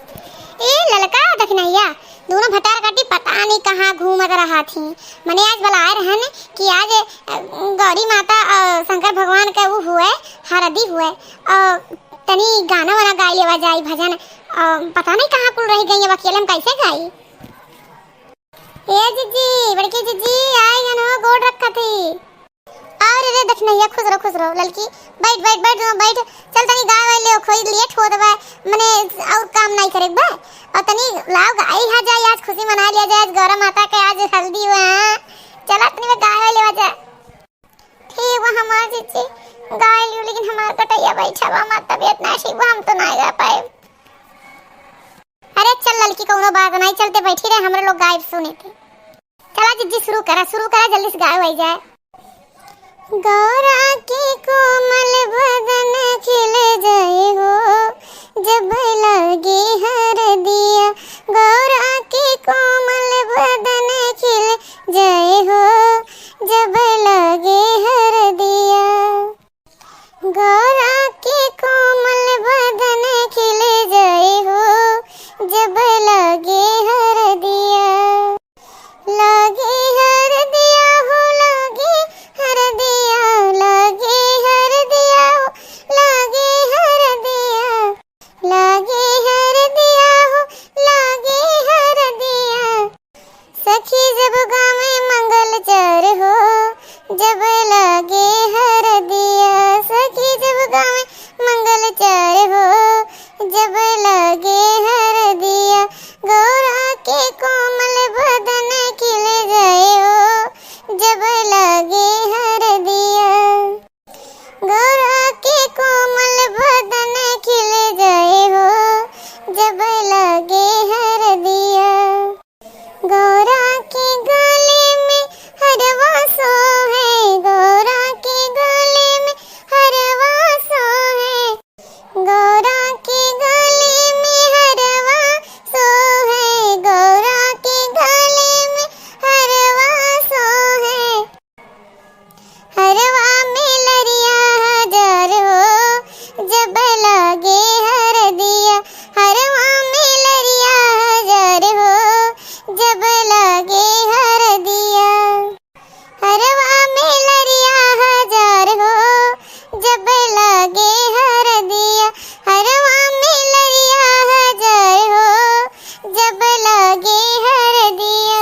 ए ललका दखनैया दोनों भटार काटी पता नहीं कहाँ घूमत रहा थी। मने आज बुलाए रहन कि आज गौरी माता शंकर भगवान का वो हुए हरदी हुए और तनी गाना वाना गाई लेवा जाई भजन पता नहीं कहाँ कुल रह गई अकेले हम कैसे गाई। ए जीजी बड़की जीजी आए गन हो गोड़ रखा थी और रे दखनैया खुश रहो ललकी बैठ बैठ बैठ बैठ चल तनी गाय वाले खोई लेट हो दबा मने और काम नहीं करे बा और तनी लाओ गाय हा जाए आज खुशी मना लिया जाए आज गौरा माता के आज हल्दी हुआ चला तनी गाय वाले बजा ठीक वो हमार जीजी गाय लियो लेकिन हमार कटैया बैठा बा मां तबीयत ना ठीक बा हम तो ना गा पाए। अरे चल ललकी कोनो बात नहीं चलते बैठी रहे हमरे लोग गाय सुने थे। चला जीजी शुरू करा जल्दी से गाय हो जाए। गौरा के कोमल बदन खिल जाए हो जब लगे हरदिया गौरा के कोमल बदन खिल जाए हो जब लगे हरदिया गौरा के कोमल बदन खिल जाए हो जब लगे हरदिया लगे हरदिया हो लगे हरदिया लगे हरदिया हो लगे हरदिया लगे हरदिया हो लगे हरदिया सखी जब गावे मंगलचार हो जब लगे हरदिया सखी जब गावे मंगलचार हो जब लगे हरदिया गौरा के कोमल बदन खिल जाए हो जब लगे हरदिया गौरा के कोमल बदन खिल जाए हो जब लगे हरदिया गौरा के गले में हरवा सो है गौरा के गले में हरवा सो है गौरा के गले में हरवा सो है गौरा के गले में हरवा सो है हरवा में लरिया हजार हो जब लगे हरदिया हरवा में लरिया हजार हो जब लगे हरदिया हरवा में लरिया हजार हो जब लगे हरदिया हरवा में लरिया हजार हो जब लगे हरदिया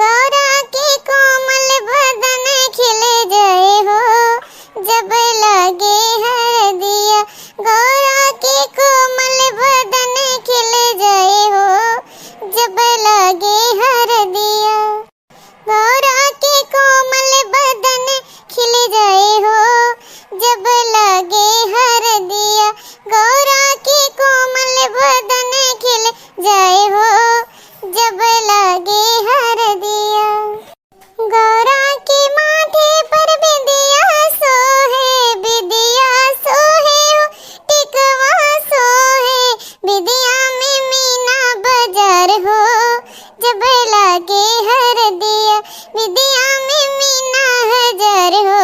गौरा के कोमल बदन खिल जाए हो जब लगे हरदिया गौरा के कोमल बदन खिल जाए हो जब लगे हरदिया गौरा के कोमल बदन खिल जाए हो जब लगे हरदिया गौरा के कोमल बदन खिल जाए हो जब लगे हरदिया गौरा के माथे पर बिंदिया सोहे हो टिकवा सोहे बिंदिया में मीना बाजार हो जब लगे हरदिया बिंदिया में मीना हजार हो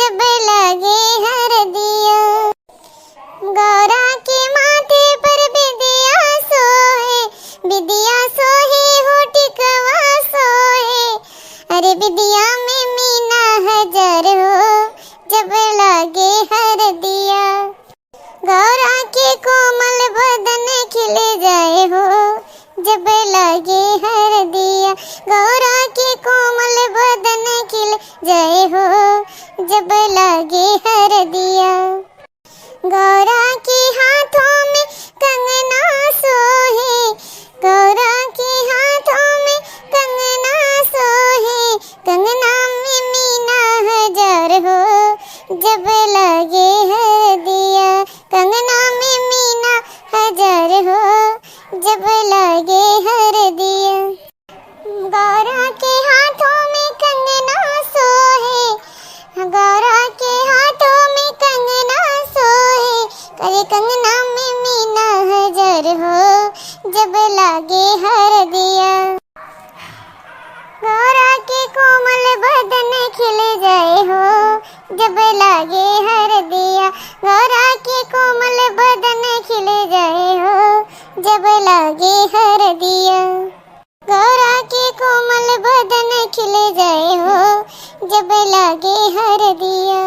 जब लगे हरदिया गौरा के माथे पर बिंदिया सोहे हो टिकवा सोहे अरे बिंदिया में मीना हजार हो जब लगे हरदिया गौरा के कोमल बदन खिल जाए हो जब लगे हरदिया गौरा के कोमल बदन खिल जाए हो जब लगे हरदिया गौरा के हाथों में कंगना सोहे गौरा के हाथों में कंगना सोहे कंगना में मीना हजार हो जब लगे हरदिया कंगना में मीना हजार हो जब लगे हरदिया गौरा के हाथों में कंगना सोहे गौरा के हाथों में कंगना सोहे करे कंगना में मीना हजार हो जब लगे हरदिया गौरा के कोमल बदन खिल जाए हो जब लगे हरदिया गौरा के कोमल बदन खिल जाए हो जब लगे हर दिया, गौरा के कोमल बदन खिल जाए हो जब लगे हर दिया।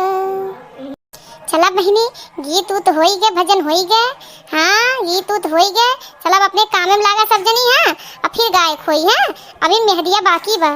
चला बहनी, गीत उत हो ही गए, भजन हो ही गए। हाँ, गीत उत हो ही गए। चला अब अपने काम में लागा सब जनी। हाँ, अब फिर गायक होई है, अभी मेहदिया बाकी बा।